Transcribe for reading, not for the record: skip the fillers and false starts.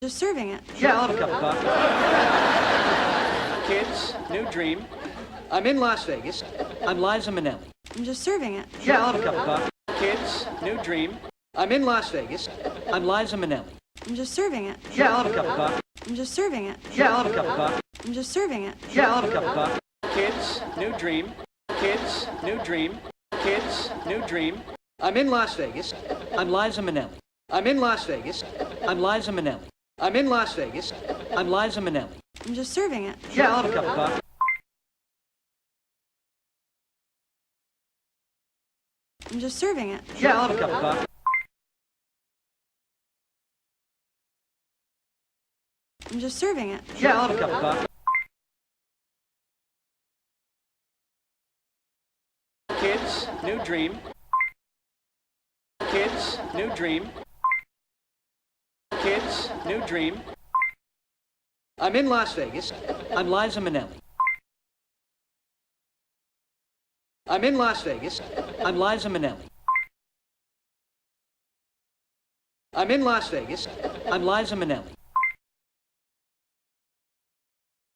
Just serving it. Yeah, I'll have a cup of coffee. Kids, new dream. I'm in Las Vegas. I'm Liza Minnelli. I'm just serving it. Yeah, I'll have a cup of coffee. Kids, new dream. I'm in Las Vegas. I'm Liza Minnelli. I'm just serving it. Yeah, I'll have a cup of coffee. I'm just serving it. Yeah, I'll have a cup of coffee. I'm just serving it. Yeah, I'll have a cup of coffee. Kids, new dream. Kids, new dream. Kids, new dream. I'm in Las Vegas. I'm Liza Minnelli. I'm in Las Vegas. I'm Liza Minnelli. I'm in Las Vegas. I'm Liza Minnelli. I'm just serving it. Yeah, I'll have a cup of coffee. I'm just serving it. Yeah, I'll have a cup of coffee. I'm just serving it. Yeah, I'll have a cup of coffee. Kids, new dream. Kids, new dream. Kids, new dream. I'm in Las Vegas. I'm Liza Minnelli. I'm in Las Vegas. I'm Liza Minnelli. I'm in Las Vegas. I'm Liza Minnelli.